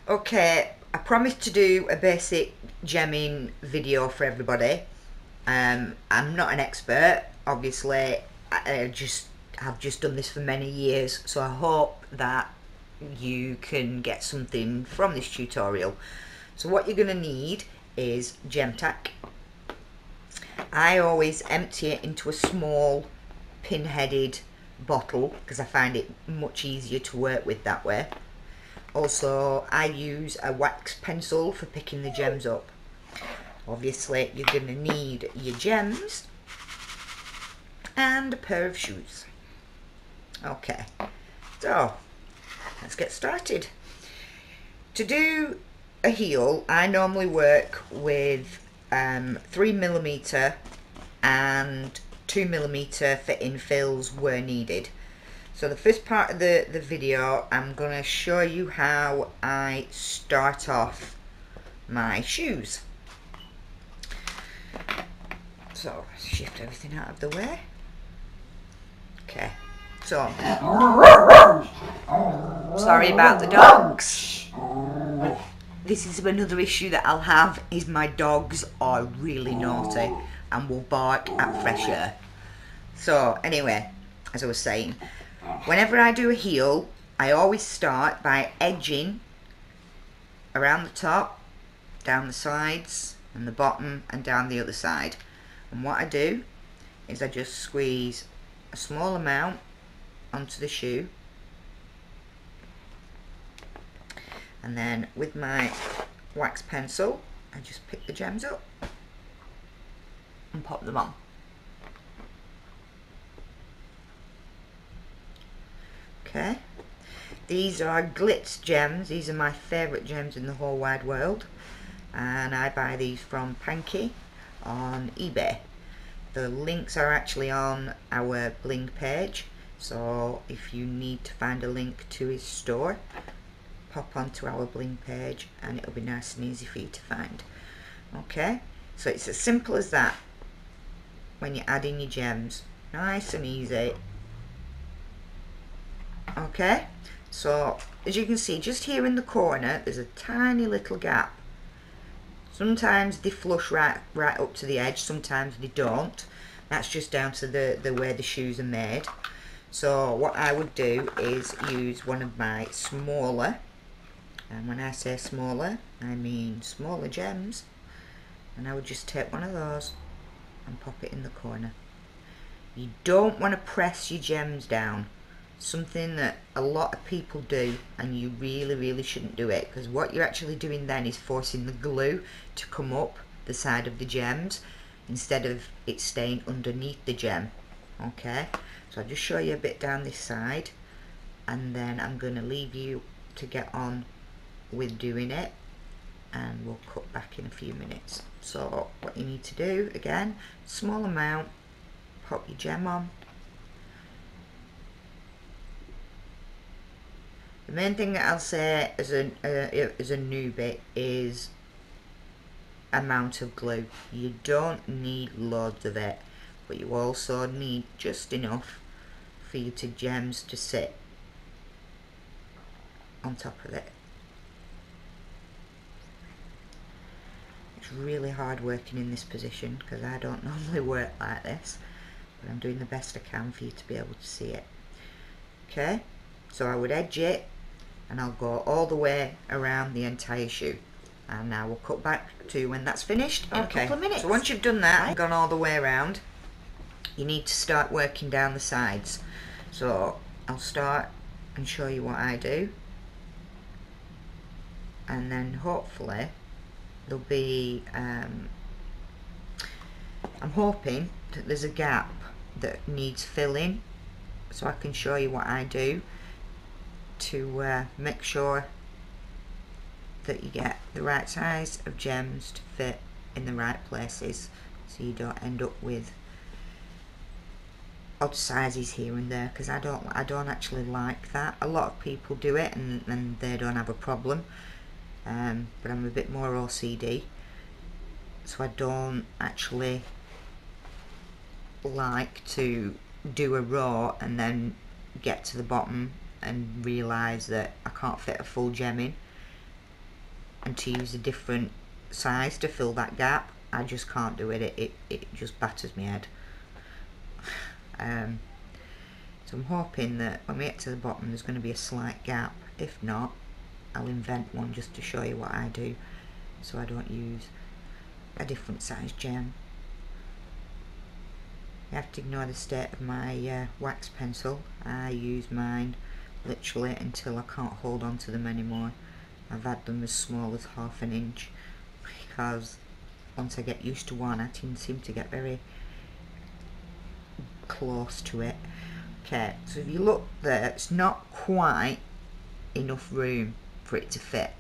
Okay, I promised to do a basic gemming video for everybody. I'm not an expert, obviously. I've just done this for many years, so I hope that you can get something from this tutorial. So what you're going to need is gem tack. I always empty it into a small pin-headed bottle because I find it much easier to work with that way. Also, I use a wax pencil for picking the gems up. Obviously, you're going to need your gems and a pair of shoes. Okay, so let's get started. To do a heel, I normally work with 3mm and 2mm for infills where needed. So the first part of the video, I'm going to show you how I start off my shoes. So shift everything out of the way. Okay, so sorry about the dogs. This is another issue that I'll have, is my dogs are really naughty and will bark at fresh air. So anyway, as I was saying, whenever I do a heel, I always start by edging around the top, down the sides, and the bottom, and down the other side. And what I do is I just squeeze a small amount onto the shoe, and then with my wax pencil, I just pick the gems up and pop them on. Okay, these are glitz gems. These are my favourite gems in the whole wide world, and I buy these from Panky on eBay. The links are actually on our Bling page, so if you need to find a link to his store, pop onto our Bling page and it'll be nice and easy for you to find. Okay, so it's as simple as that when you add in your gems, nice and easy. Okay, so as you can see, just here in the corner there's a tiny little gap. Sometimes they flush right up to the edge, sometimes they don't. That's just down to the way the shoes are made. So what I would do is use one of my smaller, and when I say smaller, I mean smaller gems, and I would just take one of those and pop it in the corner. You don't want to press your gems down. Something that a lot of people do, and you really shouldn't do it, because what you're actually doing then is forcing the glue to come up the side of the gems instead of it staying underneath the gem. Okay, so I'll just show you a bit down this side, and then I'm going to leave you to get on with doing it, and we'll cut back in a few minutes. So what you need to do, again, small amount, pop your gem on. The main thing that I'll say as a newbie is amount of glue. You don't need loads of it, but you also need just enough for your gems to sit on top of it. It's really hard working in this position because I don't normally work like this, but I'm doing the best I can for you to be able to see it. Okay, so I would edge it, and I'll go all the way around the entire shoe, and now we'll cut back to when that's finished in a couple of minutes. So once you've done that and gone all the way around, you need to start working down the sides. So I'll start and show you what I do, and then hopefully there'll be I'm hoping that there's a gap that needs filling, so I can show you what I do to make sure that you get the right size of gems to fit in the right places, so you don't end up with odd sizes here and there, because I don't actually like that. A lot of people do it and they don't have a problem, but I'm a bit more OCD, so I don't actually like to do a row and then get to the bottom and realise that I can't fit a full gem in. and to use a different size to fill that gap. I just can't do it. It just batters my head. So I'm hoping that when we get to the bottom there's going to be a slight gap. If not, I'll invent one just to show you what I do, so I don't use a different size gem. You have to ignore the state of my wax pencil. I use mine literally until I can't hold on to them anymore. I've had them as small as 1/2 an inch because once I get used to one I seem to get very close to it. Okay, so if you look there, it's not quite enough room for it to fit.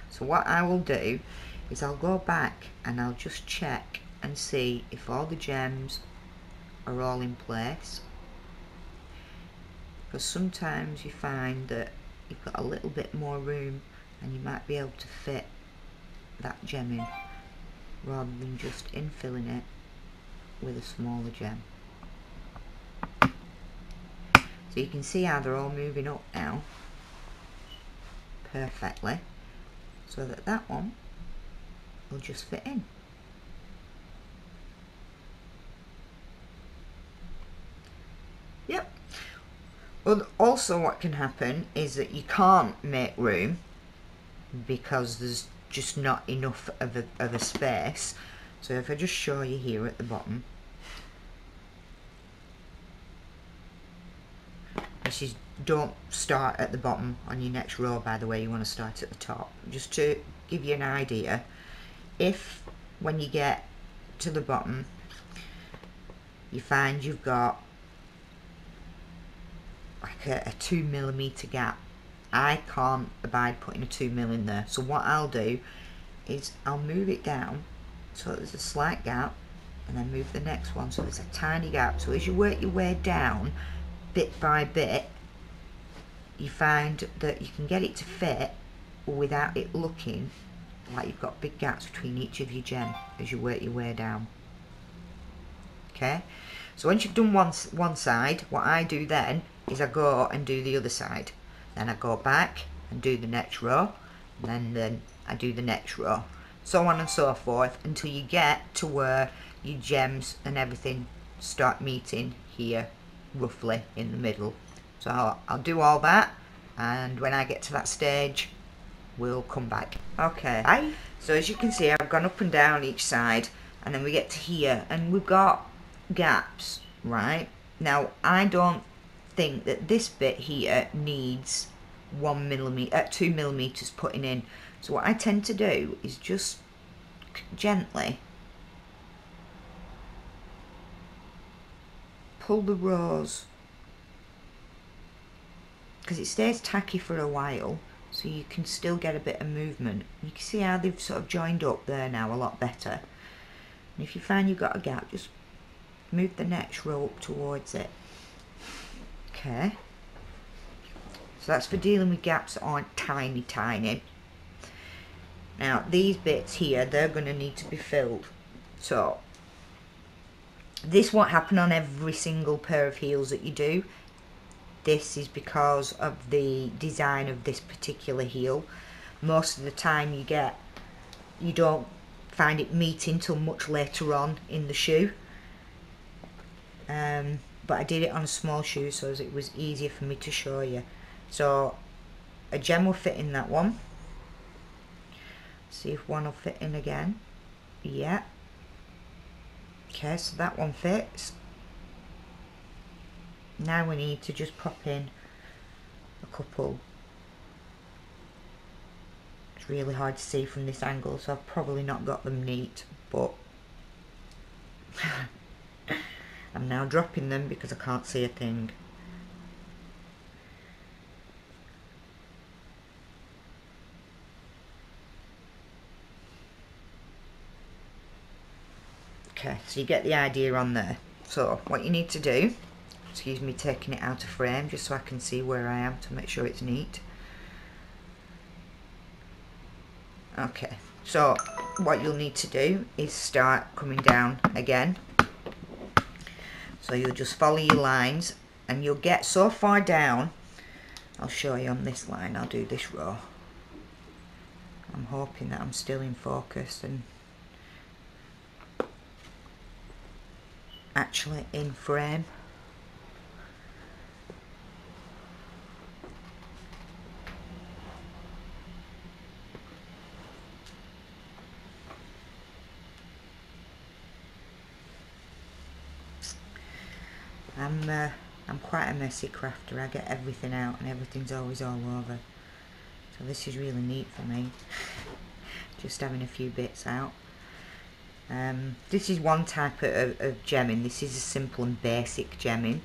So what I will do is I'll go back and I'll just check and see if all the gems are all in place, because sometimes you find that you've got a little bit more room and you might be able to fit that gem in rather than just infilling it with a smaller gem. So you can see how they're all moving up now perfectly, so that that one will just fit in. Yep. Well, also what can happen is that you can't make room because there's just not enough of a space. So if I just show you here at the bottom, this is, don't start at the bottom on your next row, by the way, you want to start at the top, just to give you an idea. If when you get to the bottom you find you've got like a 2mm gap, I can't abide putting a 2mm in there. So what I'll do is I'll move it down so there's a slight gap, and then move the next one so there's a tiny gap. So as you work your way down bit by bit, you find that you can get it to fit without it looking like you've got big gaps between each of your gem as you work your way down. Okay, so once you've done one side, what I do then is I go and do the other side, then I go back and do the next row, and then I do the next row, so on and so forth, until you get to where your gems and everything start meeting here roughly in the middle. So I'll do all that, and when I get to that stage we'll come back. Okay, so as you can see I've gone up and down each side, and then we get to here and we've got gaps. Right, now I don't think that this bit here needs 2mm putting in. So what I tend to do is just gently pull the rows, because it stays tacky for a while, so you can still get a bit of movement. You can see how they've sort of joined up there now a lot better. And if you find you've got a gap, just move the next row up towards it. Okay, so that's for dealing with gaps that aren't tiny. Now these bits here, they're going to need to be filled. So this won't happen on every single pair of heels that you do. This is because of the design of this particular heel. Most of the time you don't find it meeting till much later on in the shoe. But I did it on a small shoe so it was easier for me to show you. So a gem will fit in that one. See if one will fit in again. Yeah. Okay, so that one fits. Now we need to just pop in a couple. It's really hard to see from this angle, so I've probably not got them neat, but I'm now dropping them because I can't see a thing. Okay, so you get the idea on there. So what you need to do, excuse me taking it out of frame just so I can see where I am to make sure it's neat. Okay, so what you'll need to do is start coming down again. So you'll just follow your lines and you'll get so far down. I'll show you on this line, I'll do this row. I'm hoping that I'm still in focus and actually in frame. I'm quite a messy crafter. I get everything out and everything's always all over. So this is really neat for me. Just having a few bits out. This is one type of gemming. This is a simple and basic gemming.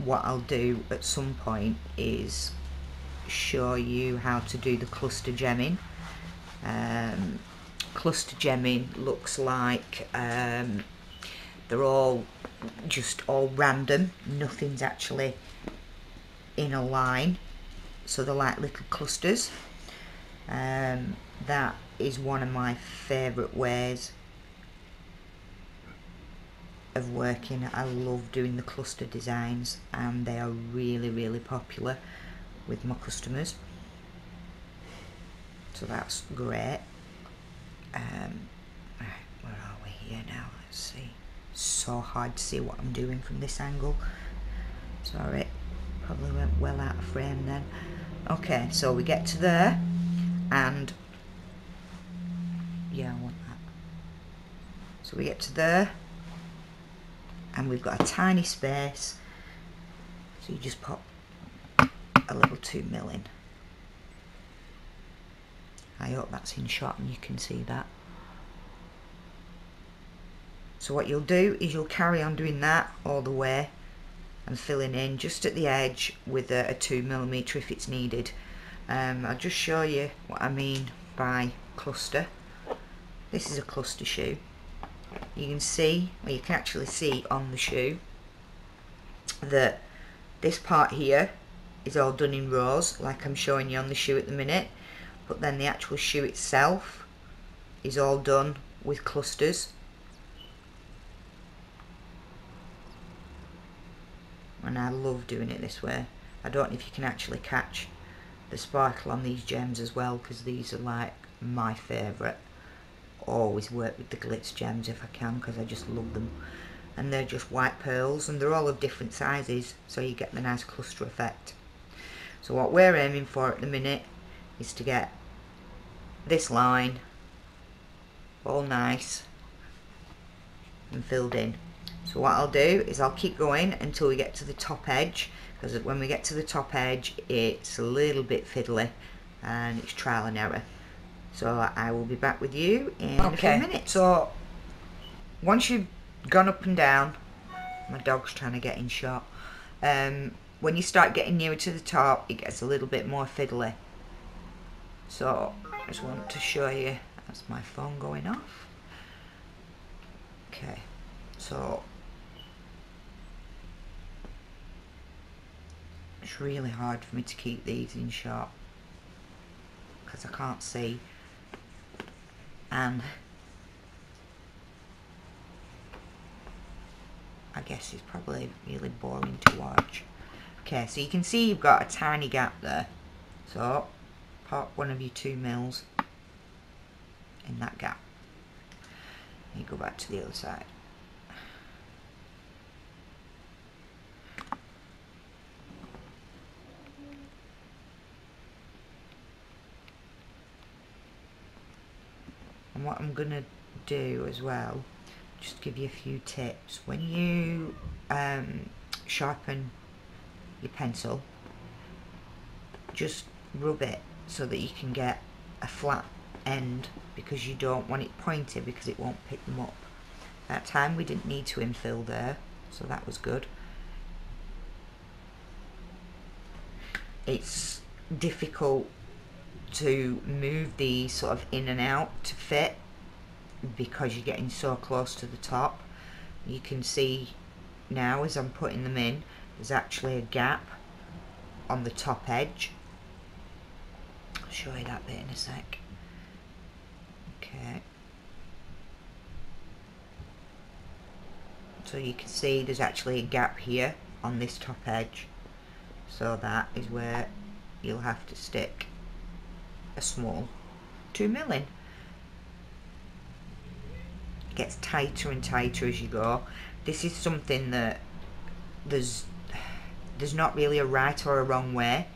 What I'll do at some point is show you how to do the cluster gemming. Cluster gemming looks like they're all just all random, nothing's actually in a line, so they're like little clusters. That is one of my favourite ways of working. I love doing the cluster designs and they are really popular with my customers, so that's great. Right, where are we here now? Let's see. So hard to see what I'm doing from this angle. Sorry, probably went well out of frame then. Okay, so we get to there, and yeah, I want that. So we get to there, and we've got a tiny space, so you just pop a little 2mm in. I hope that's in shot and you can see that. So what you'll do is you'll carry on doing that all the way and filling in just at the edge with a 2mm if it's needed. I'll just show you what I mean by cluster. This is a cluster shoe. You can see, or you can actually see on the shoe, that this part here is all done in rows like I'm showing you on the shoe at the minute, but then the actual shoe itself is all done with clusters. And I love doing it this way. I don't know if you can actually catch the sparkle on these gems as well, because these are like my favourite. Always work with the glitz gems if I can, because I just love them. And they're just white pearls and they're all of different sizes, so you get the nice cluster effect. So what we're aiming for at the minute is to get this line all nice and filled in. So what I'll do is I'll keep going until we get to the top edge, because when we get to the top edge it's a little bit fiddly and it's trial and error. So I will be back with you in a few minutes. So once you've gone up and down, my dog's trying to get in shot, when you start getting nearer to the top it gets a little bit more fiddly. So I just want to show you, that's my phone going off. Okay, so it's really hard for me to keep these in shot because I can't see, and I guess it's probably really boring to watch. Okay, so you can see you've got a tiny gap there, so pop one of your 2mm in that gap. You go back to the other side. And what I'm gonna do as well, just give you a few tips. When you sharpen your pencil, just rub it so that you can get a flat end, because you don't want it pointed because it won't pick them up. That time we didn't need to infill there, so that was good. It's difficult to move these sort of in and out to fit because you're getting so close to the top. You can see now as I'm putting them in, there's actually a gap on the top edge. I'll show you that bit in a sec. Okay, so you can see there's actually a gap here on this top edge, so that is where you'll have to stick a small 2mm in. It gets tighter and tighter as you go. This is something that there's not really a right or a wrong way,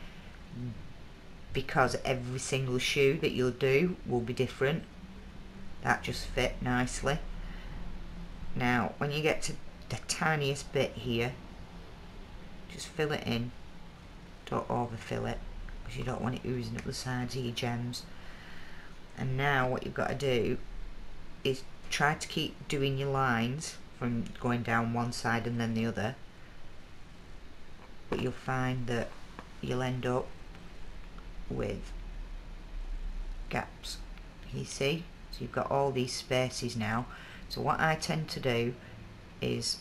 because every single shoe that you'll do will be different. That just fit nicely. Now when you get to the tiniest bit here, just fill it in. Don't overfill it, because you don't want it oozing up the sides of your gems. And now what you've got to do is try to keep doing your lines from going down one side and then the other, but you'll find that you'll end up with gaps. You see? So you've got all these spaces now. So what I tend to do is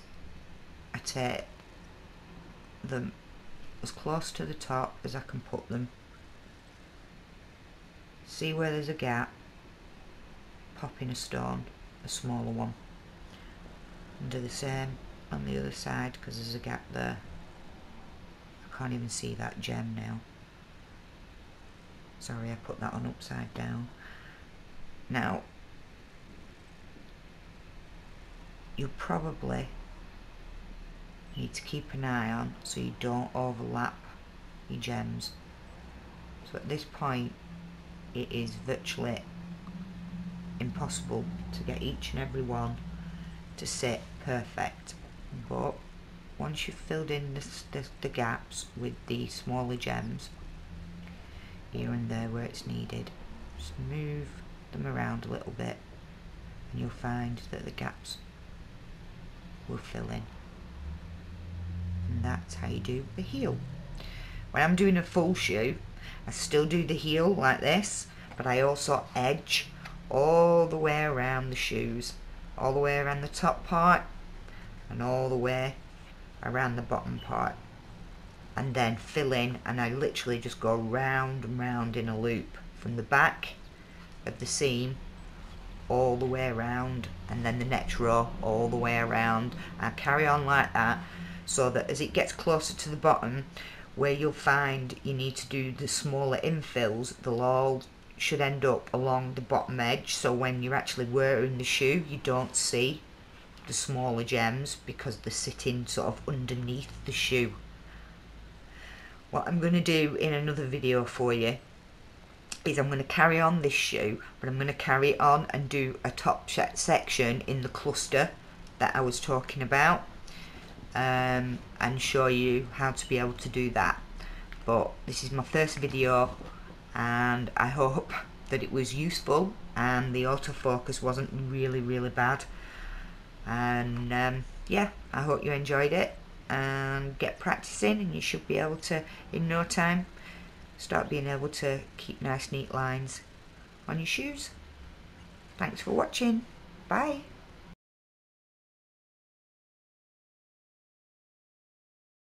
I take them as close to the top as I can put them. See where there's a gap, pop in a stone, a smaller one, and do the same on the other side, because there's a gap there. I can't even see that gem now. Sorry, I put that on upside down. Now you probably need to keep an eye on so you don't overlap your gems. So at this point it is virtually impossible to get each and every one to sit perfect, but once you've filled in the gaps with the smaller gems here and there where it's needed, just move them around a little bit and you'll find that the gaps will fill in. And that's how you do the heel. When I'm doing a full shoe, I still do the heel like this, but I also edge all the way around the shoes, all the way around the top part and all the way around the bottom part, and then fill in, and I literally just go round and round in a loop from the back of the seam all the way around, and then the next row all the way around. I carry on like that, so that as it gets closer to the bottom, where you'll find you need to do the smaller infills, they'll all should end up along the bottom edge, so when you're actually wearing the shoe you don't see the smaller gems because they're sitting sort of underneath the shoe. What I'm going to do in another video for you is I'm going to carry on this shoe, but I'm going to carry on and do a top section in the cluster that I was talking about, and show you how to be able to do that. But this is my first video, and I hope that it was useful and the autofocus wasn't really bad, and yeah, I hope you enjoyed it, and get practicing and you should be able to, in no time, start being able to keep nice neat lines on your shoes. Thanks for watching. Bye.